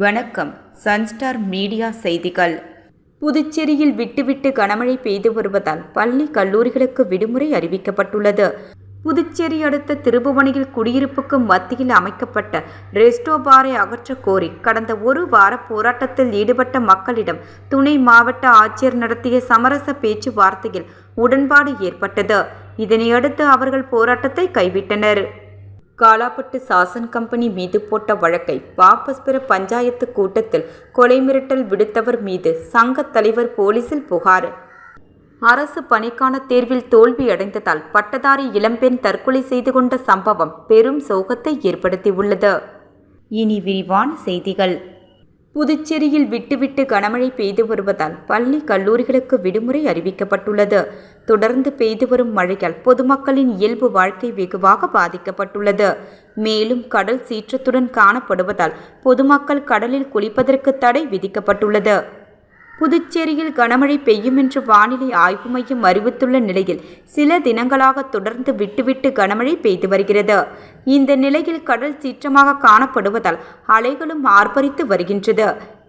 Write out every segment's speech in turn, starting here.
வணக்கம். Sunstar media செய்திகள். புதுச்சேரியில் விட்டுவிட்டு கனமழை பெய்து வருவதால் பள்ளி கல்லூரிகளுக்கு விடுமுறை அறிவிக்கப்பட்டுள்ளது. புதுச்சேரி அடுத்த திருபுவனையில் குடியிருப்புக்கு மத்தியில் அமைக்கப்பட்ட ரெஸ்டோ பாரை அகற்ற கோரி கடந்த ஒரு வார போராட்டத்தில் ஈடுபட்ட மக்களிடம் துணை மாவட்ட ஆட்சியர் நடத்திய சமரச பேச்சுவார்த்தையில் உடன்பாடு ஏற்பட்டது. இதனையடுத்து அவர்கள் போராட்டத்தை கைவிட்டனர். காலாப்பட்டு சாசன் கம்பெனி மீது போட்ட வழக்கை வாபஸ் பெற பஞ்சாயத்து கூட்டத்தில் கொலை மிரட்டல் விடுத்தவர் மீது சங்க தலைவர் போலீசில் புகார். அரசு பணிக்கான தேர்வில் தோல்வியடைந்ததால் பட்டதாரி இளம்பெண் தற்கொலை செய்து கொண்ட சம்பவம் பெரும் சோகத்தை ஏற்படுத்தியுள்ளது. இனி விரிவான செய்திகள். புதுச்சேரியில் விட்டுவிட்டு கனமழை பெய்து வருவதால் பள்ளி கல்லூரிகளுக்கு விடுமுறை அறிவிக்கப்பட்டுள்ளது. தொடர்ந்து பெய்து வரும் மழையால் பொதுமக்களின் இயல்பு வாழ்க்கை வெகுவாக பாதிக்கப்பட்டுள்ளது. மேலும் கடல் சீற்றத்துடன் காணப்படுவதால் பொதுமக்கள் கடலில் குளிப்பதற்கு தடை விதிக்கப்பட்டுள்ளது. புதுச்சேரியில் கனமழை பெய்யும் என்று வானிலை ஆய்வு மையம் அறிவித்துள்ள நிலையில் சில தினங்களாக தொடர்ந்து விட்டுவிட்டு கனமழை பெய்து வருகிறது. இந்த நிலையில் கடல் சீற்றமாக காணப்படுவதால் அலைகளும் ஆர்ப்பரித்து வருகின்றது.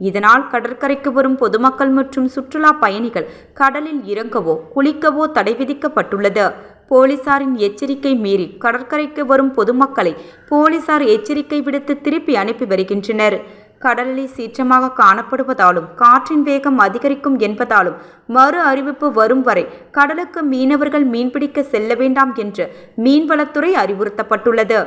இதனால் கடற்கரைக்கு வரும் பொதுமக்கள் மற்றும் சுற்றுலா பயணிகள் கடலில் இறங்கவோ குளிக்கவோ தடை விதிக்கப்பட்டுள்ளது. போலீசாரின் எச்சரிக்கை மீறி கடற்கரைக்கு வரும் பொதுமக்களை போலீசார் எச்சரிக்கை விடுத்து திருப்பி அனுப்பி வருகின்றனர். கடலில் சீற்றமாக காணப்படுவதாலும் காற்றின் வேகம் அதிகரிக்கும் என்பதாலும் மறு அறிவிப்பு வரும் வரை கடலுக்கு மீனவர்கள் மீன்பிடிக்க செல்ல வேண்டாம் என்று மீன்வளத்துறை அறிவுறுத்தப்பட்டுள்ளது.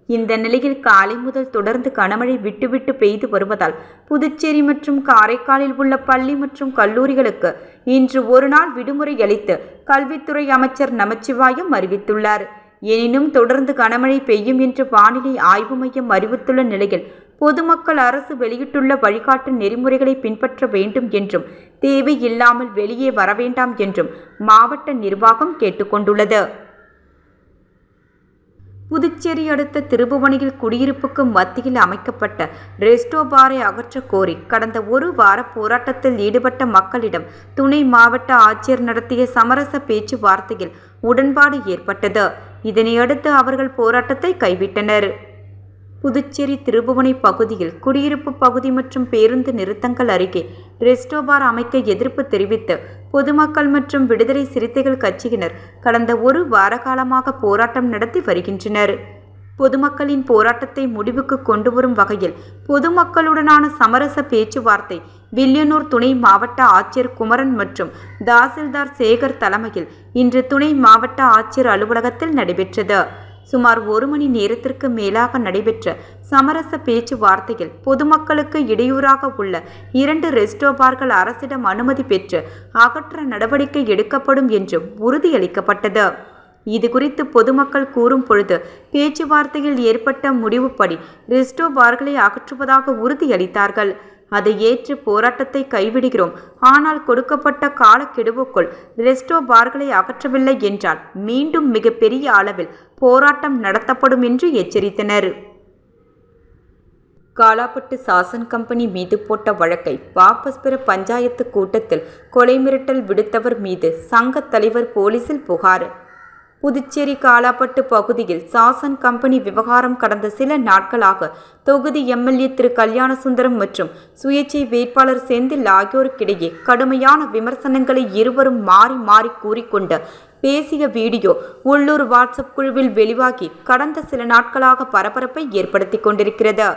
இந்த நிலையில் காலை முதல் தொடர்ந்து கனமழை விட்டுவிட்டு பெய்து வருவதால் புதுச்சேரி மற்றும் காரைக்காலில் உள்ள பள்ளி மற்றும் கல்லூரிகளுக்கு இன்று ஒரு நாள் விடுமுறை அளித்து கல்வித்துறை அமைச்சர் நமச்சிவாயம் அறிவித்துள்ளார். எனினும் தொடர்ந்து கனமழை பெய்யும் என்று வானிலை ஆய்வு மையம் அறிவித்துள்ள நிலையில் பொதுமக்கள் அரசு வெளியிட்டுள்ள வழிகாட்டு நெறிமுறைகளை பின்பற்ற வேண்டும் என்றும் தேவையில்லாமல் வெளியே வர வேண்டாம் என்றும் மாவட்ட நிர்வாகம் கேட்டுக்கொண்டுள்ளது. புதுச்சேரி அடுத்த திருபுவனையில் குடியிருப்புக்கு மத்தியில் அமைக்கப்பட்ட ரெஸ்டோ பாரை அகற்ற கோரி கடந்த ஒரு வார போராட்டத்தில் ஈடுபட்ட மக்களிடம் துணை மாவட்ட ஆட்சியர் நடத்திய சமரச பேச்சுவார்த்தையில் உடன்பாடு ஏற்பட்டது. இதனையடுத்து அவர்கள் போராட்டத்தை கைவிட்டனர். புதுச்சேரி திருபுவனை பகுதியில் குடியிருப்பு பகுதி மற்றும் பேருந்து நிறுத்தங்கள் அருகே ரெஸ்டோ பார் அமைக்க எதிர்ப்பு தெரிவித்து பொதுமக்கள் மற்றும் விடுதலை சிறுத்தைகள் கட்சியினர் கடந்த ஒரு வார காலமாக போராட்டம் நடத்தி வருகின்றனர். பொதுமக்களின் போராட்டத்தை முடிவுக்கு கொண்டு வரும் வகையில் பொதுமக்களுடனான சமரச பேச்சுவார்த்தை வில்லியனூர் துணை மாவட்ட ஆட்சியர் குமரன் மற்றும் தாசில்தார் சேகர் தலைமையில் இன்று துணை மாவட்ட ஆட்சியர் அலுவலகத்தில் நடைபெற்றது. சுமார் ஒரு மணி நேரத்திற்கு மேலாக நடைபெற்ற சமரச பேச்சுவார்த்தையில் பொதுமக்களுக்கு இடையூறாக உள்ள 2 ரெஸ்டோ பார்கள் அரசிடம் அனுமதி பெற்று அகற்ற நடவடிக்கை எடுக்கப்படும் என்றும் உறுதியளிக்கப்பட்டது. இதுகுறித்து பொதுமக்கள் கூறும் பொழுது பேச்சுவார்த்தையில் ஏற்பட்ட முடிவுப்படி ரெஸ்டோ பார்களை அகற்றுவதாக உறுதியளித்தார்கள். அதை ஏற்று போராட்டத்தை கைவிடுகிறோம், ஆனால் கொடுக்கப்பட்ட காலக்கெடுவுக்குள் ரெஸ்டோ பார்களை அகற்றவில்லை என்றால் மீண்டும் மிகப்பெரிய அளவில் போராட்டம் நடத்தப்படும் என்று எச்சரித்தனர். காலாப்பட்டு சாசன் கம்பெனி மீது போட்ட வழக்கை வாபஸ் பெற பஞ்சாயத்து கூட்டத்தில் கொலை மிரட்டல் விடுத்தவர் மீது சங்க தலைவர் போலீசில் புகார். புதுச்சேரி காலாப்பட்டு பகுதியில் சாசன் கம்பெனி விவகாரம் கடந்த சில நாட்களாக தொகுதி எம்எல்ஏ திரு கல்யாணசுந்தரம் மற்றும் சுயேட்சை வேட்பாளர் செந்தில் ஆகியோருக்கிடையே கடுமையான விமர்சனங்களை இருவரும் மாறி மாறி கூறிக்கொண்டு பேசிய வீடியோ உள்ளூர் வாட்ஸ்அப் குழுவில் வெளியாகி கடந்த சில நாட்களாக பரபரப்பை ஏற்படுத்தி கொண்டிருக்கிறது.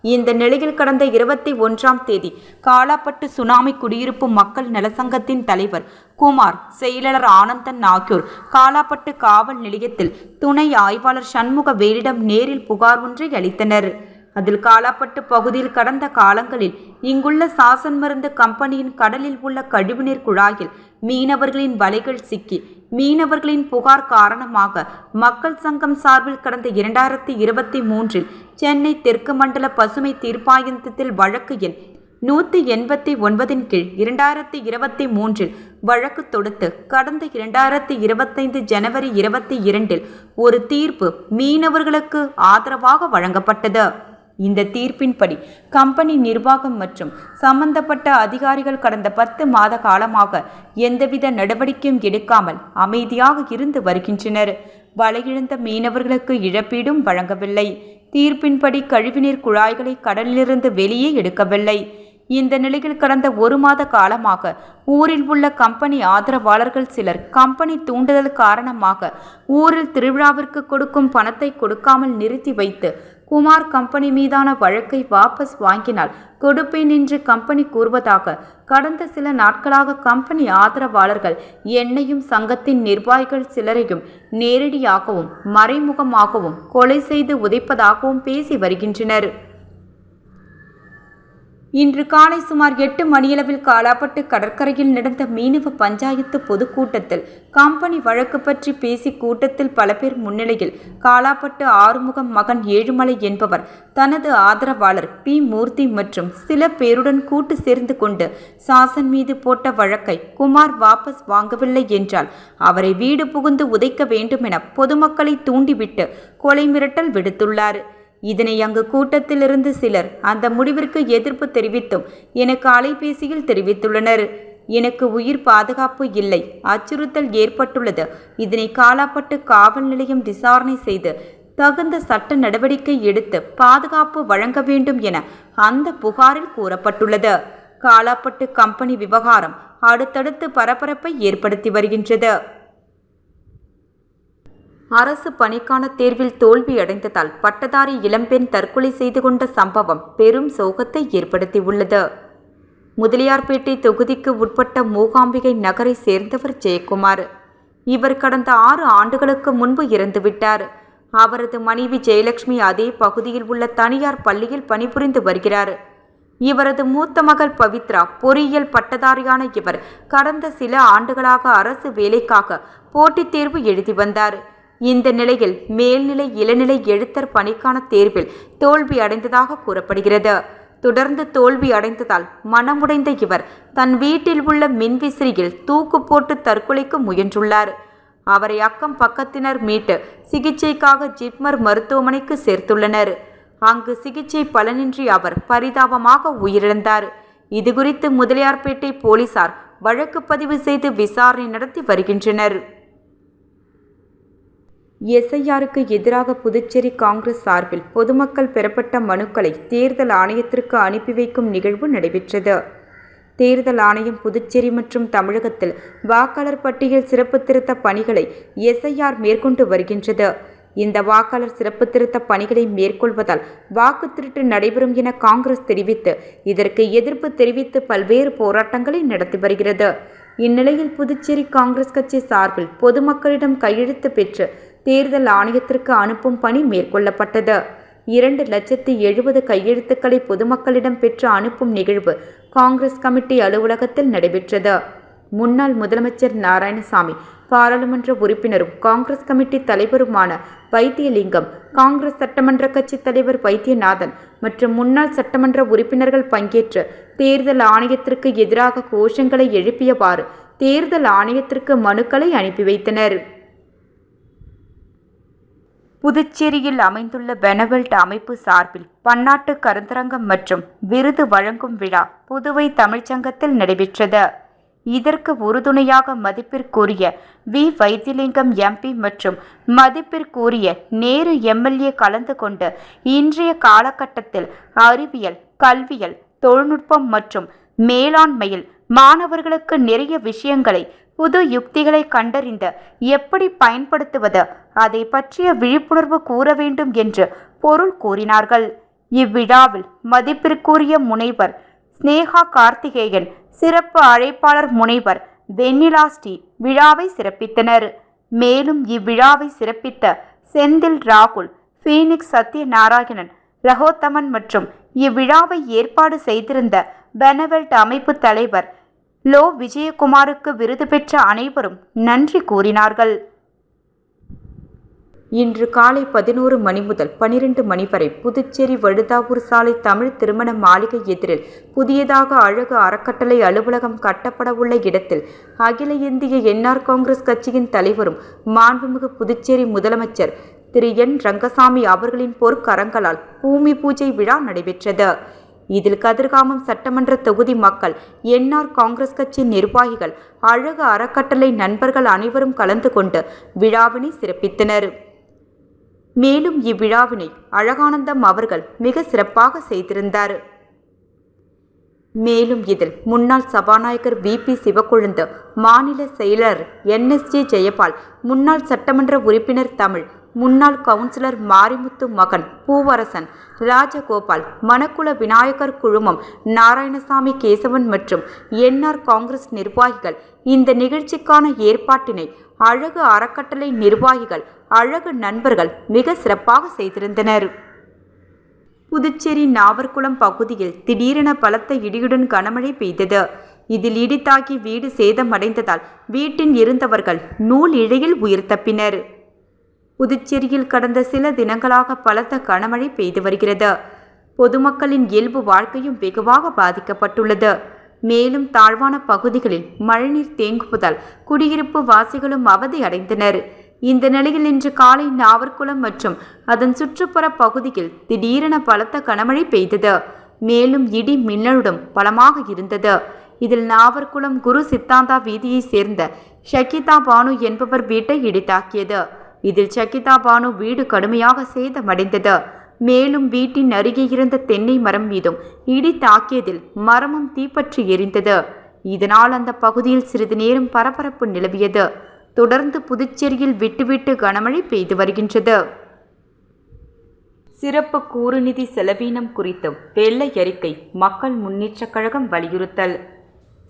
இந்த நிலையில் கடந்த 21ஆம் தேதி காலாப்பட்டு சுனாமி குடியிருப்பு மக்கள் நலசங்கத்தின் தலைவர் குமார், செயலாளர் ஆனந்தன் ஆகியோர் காலாப்பட்டு காவல் நிலையத்தில் துணை ஆய்வாளர் சண்முக வேலிடம் நேரில் புகார் ஒன்றை அளித்தனர். அதில் காலாப்பட்டு பகுதியில் கடந்த காலங்களில் இங்குள்ள சாசன் மருந்து கம்பெனியின் கடலில் உள்ள கழிவுநீர் குழாயில் மீனவர்களின் வலைகள் சிக்கி மீனவர்களின் புகார் காரணமாக மக்கள் சங்கம் சார்பில் கடந்த 2023 சென்னை தெற்கு மண்டல பசுமை தீர்ப்பாயத்தில் வழக்கு எண் 189 கீழ் 2023 வழக்கு தொடுத்து கடந்த 2025 ஜனவரி 22 ஒரு தீர்ப்பு மீனவர்களுக்கு ஆதரவாக வழங்கப்பட்டது. இந்த தீர்ப்பின்படி கம்பெனி நிர்வாகம் மற்றும் சம்பந்தப்பட்ட அதிகாரிகள் கடந்த 10 மாத காலமாக எந்தவித நடவடிக்கையும் எடுக்காமல் அமைதியாக இருந்து வருகின்றனர். வலையிழந்த மீனவர்களுக்கு இழப்பீடும் வழங்கவில்லை. தீர்ப்பின்படி கழிவுநீர் குழாய்களை கடலிலிருந்து வெளியே எடுக்கவில்லை. இந்த நிலையில் கடந்த 1 மாத காலமாக ஊரில் உள்ள கம்பெனி ஆதரவாளர்கள் சிலர் கம்பெனி தூண்டுதல் காரணமாக ஊரில் திருவிழாவிற்கு கொடுக்கும் பணத்தை கொடுக்காமல் நிறுத்தி வைத்து குமார் கம்பெனி மீதான வழக்கை வாபஸ் வாங்கினால் கொடுப்பேன் என்று கம்பெனி கூறுவதாக கடந்த சில நாட்களாக கம்பெனி ஆதரவாளர்கள் என்னையும் சங்கத்தின் நிர்வாகிகள் சிலரையும் நேரடியாகவும் மறைமுகமாகவும் கொலை செய்து உதைப்பதாகவும் பேசி வருகின்றனர். இன்று காலை சுமார் 8 மணியளவில் காலாப்பட்டு கடற்கரையில் நடந்த மீனவ பஞ்சாயத்து பொதுக்கூட்டத்தில் கம்பெனி வழக்கு பற்றி பேசி கூட்டத்தில் பல பேர் முன்னிலையில் காலாப்பட்டு ஆறுமுகம் மகன் ஏழுமலை என்பவர் தனது ஆதரவாளர் பி. மூர்த்தி மற்றும் சில பேருடன் கூட்டு சேர்ந்து கொண்டு சாசன் மீது போட்ட வழக்கை குமார் வாபஸ் வாங்கவில்லை என்றால் அவரை வீடு புகுந்து உதைக்க வேண்டும் என பொதுமக்களை தூண்டிவிட்டு கொலை மிரட்டல் விடுத்துள்ளார். இதனை அங்கு கூட்டத்திலிருந்து சிலர் அந்த முடிவிற்கு எதிர்ப்பு தெரிவித்தும் எனக்கு அலைபேசியில் தெரிவித்துள்ளனர். எனக்கு உயிர் பாதுகாப்பு இல்லை, அச்சுறுத்தல் ஏற்பட்டுள்ளது. இதனை காலாப்பட்டு காவல் நிலையம் விசாரணை செய்து தகுந்த சட்ட நடவடிக்கை எடுத்து பாதுகாப்பு வழங்க வேண்டும் என அந்த புகாரில் கூறப்பட்டுள்ளது. காலாப்பட்டு கம்பெனி விவகாரம் அடுத்தடுத்து பரபரப்பை ஏற்படுத்தி வருகின்றது. அரசு பணிக்கான தேர்வில் தோல்வியடைந்ததால் பட்டதாரி இளம்பெண் தற்கொலை செய்து கொண்ட சம்பவம் பெரும் சோகத்தை ஏற்படுத்தியுள்ளது. முதலியார்பேட்டை தொகுதிக்கு உட்பட்ட மூகாம்பிகை நகரை சேர்ந்தவர் ஜெயக்குமார். இவர் கடந்த 6 ஆண்டுகளுக்கு முன்பு இறந்துவிட்டார். அவரது மனைவி ஜெயலட்சுமி அதே பகுதியில் உள்ள தனியார் பள்ளியில் பணிபுரிந்து வருகிறார். இவரது மூத்த மகள் பவித்ரா பொறியியல் பட்டதாரியான இவர் கடந்த சில ஆண்டுகளாக அரசு வேலைக்காக போட்டித் தேர்வு எழுதி வந்தார். இந்த நிலையில் மேல்நிலை இளநிலை எழுத்தர் பணிக்கான தேர்வில் தோல்வி அடைந்ததாக கூறப்படுகிறது. தொடர்ந்து தோல்வி அடைந்ததால் மனமுடைந்த இவர் தன் வீட்டில் உள்ள மின்விசிறியில் தூக்கு போட்டு தற்கொலைக்கு முயன்றுள்ளார். அவரை அக்கம் பக்கத்தினர் மீட்டு சிகிச்சைக்காக ஜிப்மர் மருத்துவமனைக்கு சேர்த்துள்ளனர். அங்கு சிகிச்சை பலனின்றி அவர் பரிதாபமாக உயிரிழந்தார். இதுகுறித்து முதலியார்பேட்டை போலீசார் வழக்கு பதிவு செய்து விசாரணை நடத்தி வருகின்றனர். எஸ்ஐஆருக்கு எதிராக புதுச்சேரி காங்கிரஸ் சார்பில் பொதுமக்கள் பெறப்பட்ட மனுக்களை தேர்தல் ஆணையத்திற்கு அனுப்பி வைக்கும் நிகழ்வு நடைபெற்றது. தேர்தல் ஆணையம் புதுச்சேரி மற்றும் தமிழகத்தில் வாக்காளர் பட்டியல் சிறப்பு திருத்த பணிகளை எஸ்ஐஆர் மேற்கொண்டு வருகின்றது. இந்த வாக்காளர் சிறப்பு திருத்த பணிகளை மேற்கொள்வதால் வாக்கு திருட்டு நடைபெறும் என காங்கிரஸ் தெரிவித்து இதற்கு எதிர்ப்பு தெரிவித்து பல்வேறு போராட்டங்களை நடத்தி வருகிறது. இந்நிலையில் புதுச்சேரி காங்கிரஸ் கட்சி சார்பில் பொதுமக்களிடம் கையெழுத்து பெற்று தேர்தல் ஆணையத்திற்கு அனுப்பும் பணி மேற்கொள்ளப்பட்டது. 2,70,070 கையெழுத்துக்களை பொதுமக்களிடம் பெற்று அனுப்பும் நிகழ்வு காங்கிரஸ் கமிட்டி அலுவலகத்தில் நடைபெற்றது. முன்னாள் முதலமைச்சர் நாராயணசாமி, பாராளுமன்ற உறுப்பினரும் காங்கிரஸ் கமிட்டி தலைவருமான வைத்தியலிங்கம், காங்கிரஸ் சட்டமன்ற கட்சி தலைவர் வைத்தியநாதன் மற்றும் முன்னாள் சட்டமன்ற உறுப்பினர்கள் பங்கேற்று தேர்தல் ஆணையத்திற்கு எதிராக கோஷங்களை எழுப்பியவாறு தேர்தல் ஆணையத்திற்கு மனுக்களை அனுப்பி வைத்தனர். புதுச்சேரியில் அமைந்துள்ள பெனவெல்ட் அமைப்பு சார்பில் பன்னாட்டு கருத்தரங்கம் மற்றும் விருது வழங்கும் விழா புதுவை தமிழ்ச்சங்கத்தில் நடைபெற்றது. இதற்கு உறுதுணையாக மதிப்பிற்குரிய வி. வைத்தியலிங்கம் எம்பி மற்றும் மதிப்பிற்குரிய நேரு எம்எல்ஏ கலந்து கொண்டு இன்றைய காலகட்டத்தில் அறிவியல், கல்வியல், தொழில்நுட்பம் மற்றும் மேலாண்மையில் மாணவர்களுக்கு நிறைய விஷயங்களை, புது யுக்திகளை கண்டறிந்து எப்படி பயன்படுத்துவது அதை பற்றிய விழிப்புணர்வு கூற வேண்டும் என்று பொருள் கூறினார்கள். இவ்விழாவில் மதிப்பிற்குரிய முனைவர் ஸ்னேகா கார்த்திகேயன், சிறப்பு அழைப்பாளர் முனைவர் வெண்ணிலா ஸ்ரீ விழாவை சிறப்பித்தனர். மேலும் இவ்விழாவை சிறப்பித்த செந்தில் ராகுல், பீனிக்ஸ் சத்யநாராயணன், ரகோத்தமன் மற்றும் இவ்விழாவை ஏற்பாடு செய்திருந்த பெனவெல்ட் அமைப்பு தலைவர் லோ விஜயகுமாருக்கு விருது பெற்ற அனைவரும் நன்றி கூறினார்கள். இன்று காலை 11 மணி முதல் 12 மணி வரை புதுச்சேரி வழுதாவூர் சாலை தமிழ் திருமண மாளிகை எதிரில் புதியதாக அழகு அறக்கட்டளை அலுவலகம் கட்டப்பட உள்ள இடத்தில் அகில இந்திய என்ஆர் காங்கிரஸ் கட்சியின் தலைவரும் மாண்புமிகு புதுச்சேரி முதலமைச்சர் திரு என். ரங்கசாமி அவர்களின் பொற்கரங்களால் பூமி பூஜை விழா நடைபெற்றது. இதில் கதிர்காமம் சட்டமன்ற தொகுதி மக்கள், என்ஆர் காங்கிரஸ் கட்சி நிர்வாகிகள், அழகு அறக்கட்டளை நண்பர்கள் அனைவரும் கலந்து கொண்டு விழாவினை சிறப்பித்தனர். மேலும் இவ்விழாவினை அழகானந்தம் அவர்கள் மிக சிறப்பாக செய்திருந்தார். மேலும் இதில் முன்னாள் சபாநாயகர் VP சிவக்கொழுந்து, மாநில செயலர் NSJ ஜெயபால், முன்னாள் சட்டமன்ற உறுப்பினர் தமிழ், முன்னாள் கவுன்சிலர் மாரிமுத்து மகன் பூவரசன், ராஜகோபால், மணக்குள விநாயகர் குழுமம் நாராயணசாமி கேசவன் மற்றும் NR காங்கிரஸ் நிர்வாகிகள் இந்த நிகழ்ச்சிக்கான ஏற்பாட்டினை அழகு அறக்கட்டளை நிர்வாகிகள், அழகு நண்பர்கள் மிக சிறப்பாக செய்திருந்தனர். புதுச்சேரி நாவற்குளம் பகுதியில் திடீரென பலத்த இடியுடன் கனமழை பெய்தது. இதில் இடி தாக்கி வீடு சேதமடைந்ததால் வீட்டில் இருந்தவர்கள் நூல் இழையில் உயிர் தப்பினர். புதுச்சேரியில் கடந்த சில தினங்களாக பலத்த கனமழை பெய்து வருகிறது. பொதுமக்களின் இயல்பு வாழ்க்கையும் வெகுவாக பாதிக்கப்பட்டுள்ளது. மேலும் தாழ்வான பகுதிகளில் மழைநீர் தேங்குவதால் குடியிருப்பு வாசிகளும் அவதி அடைந்தனர். இந்த நிலையில் இன்று காலை நாவற்குளம் மற்றும் அதன் சுற்றுப்புற பகுதியில் திடீரென பலத்த கனமழை பெய்தது. மேலும் இடி மின்னலுடன் பலமாக இருந்தது. இதில் நாவற்குளம் குரு சித்தாந்தா வீதியை சேர்ந்த ஷகிதா பானு என்பவர் வீட்டை இடி தாக்கியது. இதில் ஷகிதா பானு வீடு கடுமையாக சேதமடைந்தது. மேலும் வீட்டின் அருகே இருந்த தென்னை மரம் மீதும் இடி தாக்கியதில் மரமும் தீப்பற்றி எரிந்தது. இதனால் அந்த பகுதியில் சிறிது நேரம் பரபரப்பு நிலவியது. தொடர்ந்து புதுச்சேரியில் விட்டுவிட்டு கனமழை பெய்து வருகின்றது. சிறப்பு கூறுநிதி செலவீனம் குறித்து வெள்ளை அறிக்கை, மக்கள் முன்னேற்றக் கழகம் வலியுறுத்தல்.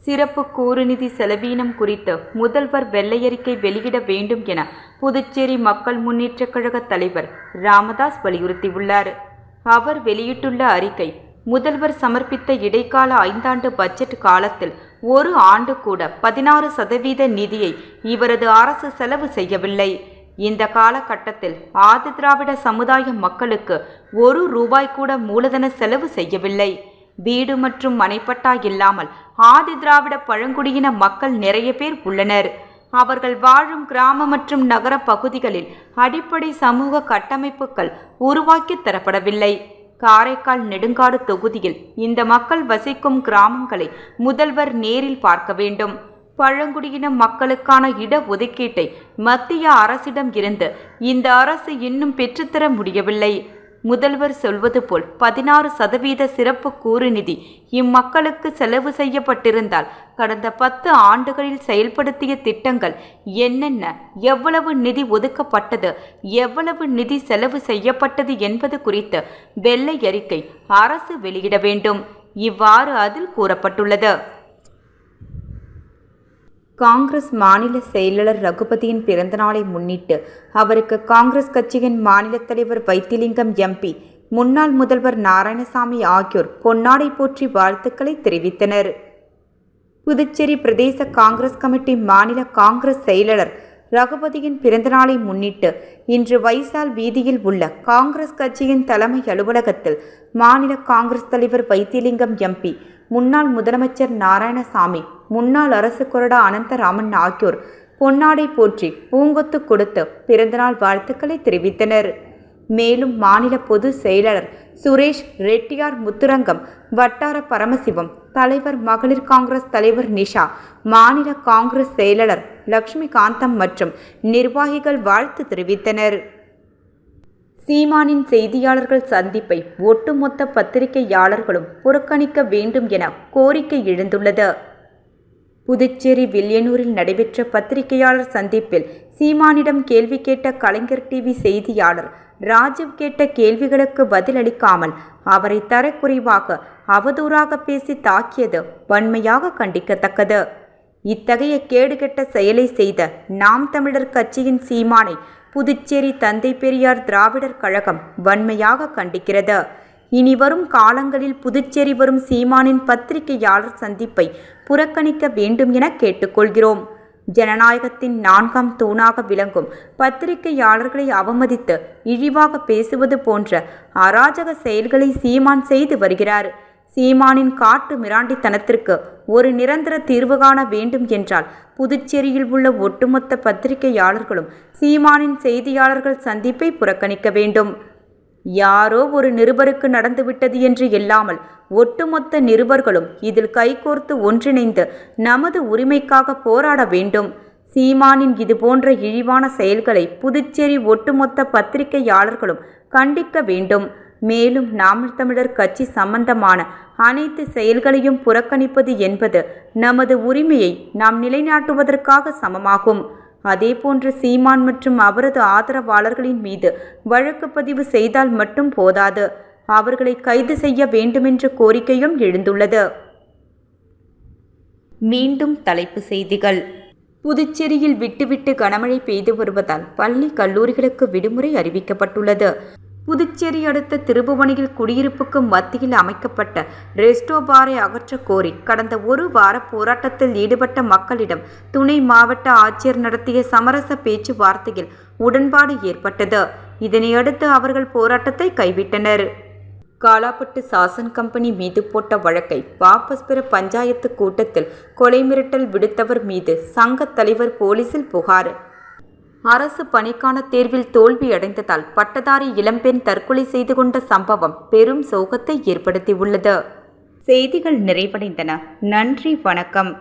சிறப்பு கூறுநிதி செலவீனம் குறித்து முதல்வர் வெள்ளை அறிக்கை வெளியிட வேண்டும் என புதுச்சேரி மக்கள் முன்னேற்றக் கழக தலைவர் ராமதாஸ் வலியுறுத்தியுள்ளார். அவர் வெளியிட்டுள்ள அறிக்கை, முதல்வர் சமர்ப்பித்த இடைக்கால 5 ஆண்டு பட்ஜெட் காலத்தில் ஒரு ஆண்டு கூட 16% நிதியை இவரது அரசு செலவு செய்யவில்லை. இந்த காலகட்டத்தில் ஆதிதிராவிட சமுதாய மக்களுக்கு ₹1 கூட மூலதன செலவு செய்யவில்லை. வீடு மற்றும் மனைப்பட்டா இல்லாமல் ஆதிதிராவிட பழங்குடியின மக்கள் நிறைய பேர் உள்ளனர். அவர்கள் வாழும் கிராம மற்றும் நகர பகுதிகளில் அடிப்படை சமூக கட்டமைப்புகள் உருவாக்கி தரப்படவில்லை. காரைக்கால் நெடுங்காடு தொகுதியில் இந்த மக்கள் வசிக்கும் கிராமங்களை முதல்வர் நேரில் பார்க்க வேண்டும். பழங்குடியின மக்களுக்கான இட ஒதுக்கீட்டை மத்திய அரசிடம் இருந்து இந்த அரசு இன்னும் பெற்றுத்தர முடியவில்லை. முதல்வர் சொல்வது போல் 16% சிறப்பு கூறுநிதி இம்மக்களுக்கு செலவு செய்யப்பட்டிருந்தால் கடந்த 10 ஆண்டுகளில் செயல்படுத்திய திட்டங்கள் என்னென்ன, எவ்வளவு நிதி ஒதுக்கப்பட்டது, எவ்வளவு நிதி செலவு செய்யப்பட்டது என்பது குறித்து வெள்ளை அறிக்கை அரசு வெளியிட வேண்டும். இவ்வாறு அதில் கூறப்பட்டுள்ளது. காங்கிரஸ் மாநில செயலாளர் ரகுபதியின் பிறந்தநாளை முன்னிட்டு அவருக்கு காங்கிரஸ் கட்சியின் மாநில தலைவர் வைத்திலிங்கம் MP, முன்னாள் முதல்வர் நாராயணசாமி ஆகியோர் பொன்னாடை போற்றி வாழ்த்துக்களை தெரிவித்தனர். புதுச்சேரி பிரதேச காங்கிரஸ் கமிட்டி மாநில காங்கிரஸ் செயலாளர் ரகுபதியின் பிறந்தநாளை முன்னிட்டு இன்று வைசால் வீதியில் உள்ள காங்கிரஸ் கட்சியின் தலைமை அலுவலகத்தில் மாநில காங்கிரஸ் தலைவர் வைத்திலிங்கம் MP, முன்னாள் முதலமைச்சர் நாராயணசாமி, முன்னாள் அரசு கொறடா அனந்தராமன் ஆகியோர் பொன்னாடை போற்றி பூங்கொத்து கொடுத்து பிறந்தநாள் வாழ்த்துக்களை தெரிவித்தனர். மேலும் மாநில பொதுச் செயலாளர் சுரேஷ் ரெட்டியார் முத்துரங்கம், வட்டார பரமசிவம், தலைவர் மகளிர் காங்கிரஸ் தலைவர் நிஷா, மாநில காங்கிரஸ் செயலாளர் லட்சுமி காந்தம் மற்றும் நிர்வாகிகள் வாழ்த்து தெரிவித்தனர். சீமானின் செய்தியாளர்கள் சந்திப்பை ஒட்டுமொத்த பத்திரிகையாளர்களும் புறக்கணிக்க வேண்டும் என கோரிக்கை எழுந்துள்ளது. புதுச்சேரி வில்லியனூரில் நடைபெற்ற பத்திரிகையாளர் சந்திப்பில் சீமானிடம் கேள்வி கேட்ட கலைஞர் டிவி செய்தியாளர் ராஜீவ் கேட்ட கேள்விகளுக்கு பதிலளிக்காமல் அவரை தரக்குறைவாக அவதூறாக பேசி தாக்கியது வன்மையாக கண்டிக்கத்தக்கது. இத்தகைய கேடுகெட்ட செயலை செய்த நாம் தமிழர் கட்சியின் சீமானை புதுச்சேரி தந்தை பெரியார் திராவிடர் கழகம் வன்மையாக கண்டிக்கிறது. இனி வரும் காலங்களில் புதுச்சேரி வரும் சீமானின் பத்திரிகையாளர் சந்திப்பை புறக்கணிக்க வேண்டும் என கேட்டுக்கொள்கிறோம். ஜனநாயகத்தின் 4ஆம் தூணாக விளங்கும் பத்திரிகையாளர்களை அவமதித்து இழிவாக பேசுவது போன்ற அராஜக செயல்களை சீமான் செய்து வருகிறார். சீமானின் காட்டு மிராண்டித்தனத்திற்கு ஒரு நிரந்தர தீர்வு காண வேண்டும் என்றால் புதுச்சேரியில் உள்ள ஒட்டுமொத்த பத்திரிகையாளர்களும் சீமானின் செய்தியாளர்கள் சந்திப்பை புறக்கணிக்க வேண்டும். யாரோ ஒரு நிருபருக்கு நடந்துவிட்டது என்று இல்லாமல் ஒட்டுமொத்த நிருபர்களும் இதில் கைகோர்த்து ஒன்றிணைந்து நமது உரிமைக்காக போராட வேண்டும். சீமானின் இதுபோன்ற இழிவான செயல்களை புதுச்சேரி ஒட்டுமொத்த பத்திரிகையாளர்களும் கண்டிக்க வேண்டும். மேலும் நாம் தமிழர் கட்சி சம்பந்தமான அனைத்து செயல்களையும் புறக்கணிப்பது என்பது நமது உரிமையை நாம் நிலைநாட்டுவதற்காக சமமாகும். அதேபோன்று சீமான் மற்றும் அவரது ஆதரவாளர்களின் மீது வழக்கு பதிவு செய்தால் மட்டும் போதாது, அவர்களை கைது செய்ய வேண்டுமென்ற கோரிக்கையும் எழுந்துள்ளது. மீண்டும் தலைப்பு செய்திகள். புதுச்சேரியில் விட்டுவிட்டு கனமழை பெய்து வருவதால் பள்ளி கல்லூரிகளுக்கு விடுமுறை அறிவிக்கப்பட்டுள்ளது. புதுச்சேரி அடுத்த திருபுவனியில் குடியிருப்புக்கு மத்தியில் அமைக்கப்பட்ட ரெஸ்டோ பாரை அகற்றக் கோரி கடந்த ஒரு வார போராட்டத்தில் ஈடுபட்ட மக்களிடம் துணை மாவட்ட ஆட்சியர் நடத்திய சமரச பேச்சுவார்த்தையில் உடன்பாடு ஏற்பட்டது. இதனையடுத்து அவர்கள் போராட்டத்தை கைவிட்டனர். காலாப்பட்டு சாசன் கம்பெனி மீது போட்ட வழக்கை வாபஸ் பெற பஞ்சாயத்து கூட்டத்தில் கொலை மிரட்டல் விடுத்தவர் மீது சங்க தலைவர் போலீசில் புகார். அரசு பணிக்கான தேர்வில் தோல்வியடைந்ததால் பட்டதாரி இளம்பெண் தற்கொலை செய்து கொண்ட சம்பவம் பெரும் சோகத்தை ஏற்படுத்தியுள்ளது. செய்திகள் நிறைவடைந்தன. நன்றி, வணக்கம்.